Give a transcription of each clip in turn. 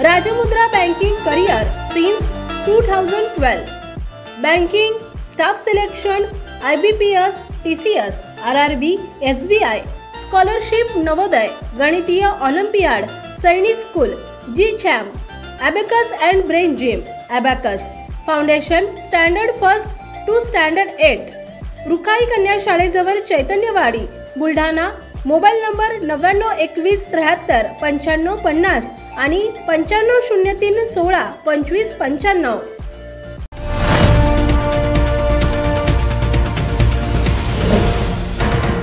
Rajamudra Banking Career since 2012. Banking, staff selection, IBPS, TCS, RRB, SBI, Scholarship Navodaya, Ganitiya Olympiad, Sainik School, G-Champ, Abacus and Brain Gym, Abacus, Foundation, Standard 1st to Standard 8. रुखाई कन्या शाळेजवळ Chaitanyawadi, Buldhana. Mobile number 9921735550 आणि 9503162595.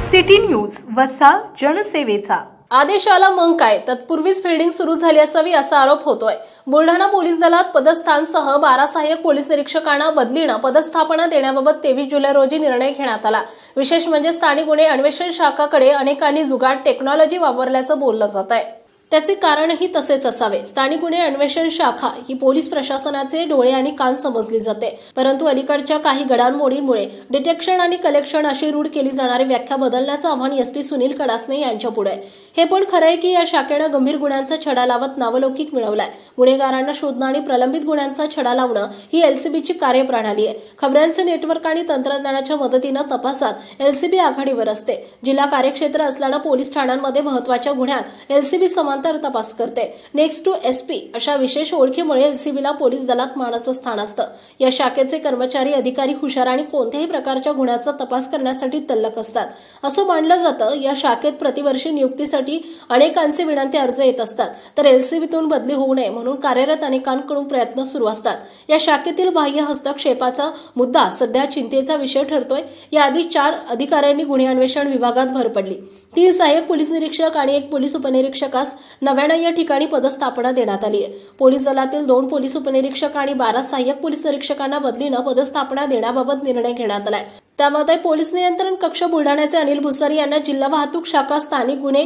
City news, वसा जनसेवेचा. आदेशाला मग काय, तत्पूर्वीच fielding सुरू झाली असावी असा आरोप होतोय. बुलढाणा पोलीस दलात पदस्थानसह 12 सहाय्यक पोलीस निरीक्षकांना बदलीनं पदस्थापना देण्याबाबत 23 जुलै रोजी निर्णय घेण्यात आला. विशेष म्हणजे स्थानिक गुन्हे अन्वेषण शाखाकडे अनेकांनी जुगाड टेक्नॉलॉजी वापरल्याचं बोललं जात आहे. त्याचे कारणही तसेच असावे. स्थानिक गुन्हे अन्वेषण शाखा ही पोलीस प्रशासनाचे डोळे आणि कान समजली जाते, परंतु अलीकडच्या काही घडामोडींमुळे डिटेक्शन आणि कलेक्शन अशी रूढ केली जाणारी व्याख्या बदलण्याचं आव्हान SP सुनील कडासने यांच्या पुढे. हे पण खरं आहे की या शाखेनं गंभीर गुन्ह्यांचा छडा लावत नावलौकिक मिळवलाय. गुन्हेगारांना शोधणं आणि प्रलंबित गुन्ह्यांचा छडा लावणं ही LCBची कार्यप्रणाली आहे. खबरांचे नेटवर्क आणि तंत्रज्ञानाच्या मदतीनं तपासात LCB आघाडीवर असते. जिल्हा कार्यक्षेत्र असल्यानं पोलीस ठाण्यांमध्ये महत्त्वाच्या गुन्ह्यात LCB समांतर तपास करते. नेक्स्ट टू SP अशा विशेष ओळखीमुळे LCBला पोलीस दलात मानाचं स्थान असतं. या शाखेचे कर्मचारी अधिकारी हुशार आणि कोणत्याही प्रकारच्या गुन्ह्याचा तपास करण्यासाठी तल्लख असतात असं मानलं जातं. या शाखेत प्रतिवर्षी नियुक्तीसाठी अनेकांचे विनंती अर्ज येत असतात, तर LCBतून बदली होऊ नये म्हणून कार्यरत अनेकांकडून प्रयत्न सुरू असतात. या शाखेतील बाह्य हस्तक्षेपाचा मुद्दा सध्या चिंतेचा विषय ठरतोय. याआधी 4 अधिकाऱ्यांनी गुन्हे अन्वेषण विभागात भर पडली. 3 सहाय्यक पोलीस निरीक्षक आणि 1 पोलीस उपनिरीक्षकास नव्यानं या ठिकाणी पदस्थापना देण्यात आली आहे. पोलीस दलातील 2 पोलीस उपनिरीक्षक आणि 12 सहाय्यक पोलीस निरीक्षकांना बदलीनं पदस्थापना देण्याबाबत निर्णय घेण्यात आलाय. त्यामध्ये पोलीस नियंत्रण कक्ष बुलढाण्याचे अनिल भुसारी यांना जिल्हा वाहतूक शाखा स्थानिक गुन्हे,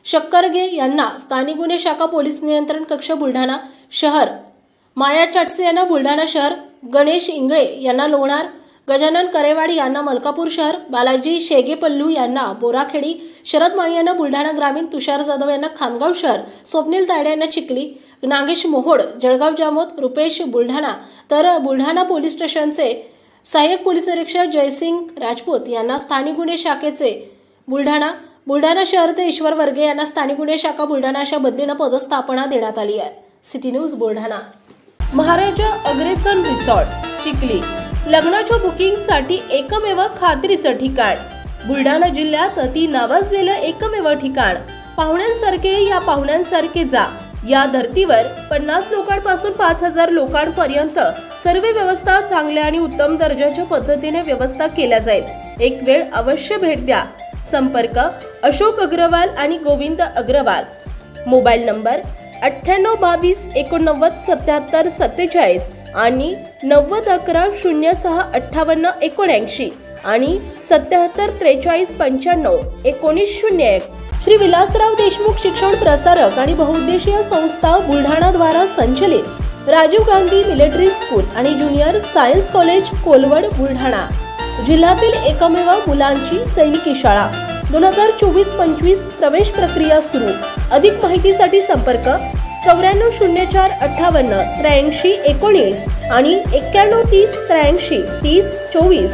शक्करगे यांना स्थानिक गुन्हे शाखा पोलीस नियंत्रण कक्ष बुलढाणा शहर, माया चाटसे यांना बुलढाणा शहर, गणेश इंगळे यांना लोणार, गजानन करेवाडी यांना मलकापूर शहर, बालाजी शेगेपल्लू यांना बोराखेडी, शरद माळी यांना बुलढाणा ग्रामीण, तुषार जाधव यांना खामगाव शहर, स्वप्नील तायडे यांना चिखली, नागेश मोहोड जळगाव जामोद, रुपेश बुलढाणा. तर बुलढाणा पोलीस स्टेशनचे सहाय्यक पोलीस निरीक्षक जयसिंग राजपूत यांना स्थानिक गुन्हे शाखेचे बुलढाणा शहरचे ईश्वर वर्गे यांना स्थानिक गुन्हे शाखा बुलढाणा अशा बदलीनं पदस्थापना देण्यात आली आहे. City news Buldhana. Maharaja Agrasen resort, Chikhli. लग्नाच्या बुकिंगसाठी एकमेव खात्रीचं ठिकाण. बुलढाणा जिल्ह्यात अति नावाजलेलं एकमेव ठिकाण. पाहुण्यांसारखे या पाहुण्यांसारखे जा. या धर्तीवर 50 लोकांपासून 5000 लोकांपर्यंत सर्व व्यवस्था चांगल्या आणि उत्तम दर्जाच्या पद्धतीने व्यवस्था केल्या जाईल. एक वेळ अवश्य भेट द्या. संपर्क अशोक अग्रवाल आणि गोविंद अग्रवाल. मोबाईल नंबर 9822897747 आणि 9011065879 आणि 7743951901. श्री विलासराव देशमुख शिक्षण प्रसारक आणि बहुउद्देशीय संस्था बुलढाणा द्वारा संचलित राजीव गांधी मिलिटरी स्कूल आणि junior science college Kolwad Buldhana. जिल्ह्यातील एकमेव मुलांची सैनिकी शाळा. 2024-25 प्रवेश प्रक्रिया सुरू. अधिक माहितीसाठी संपर्क 940458 8319 आणि 9130 83 30 24.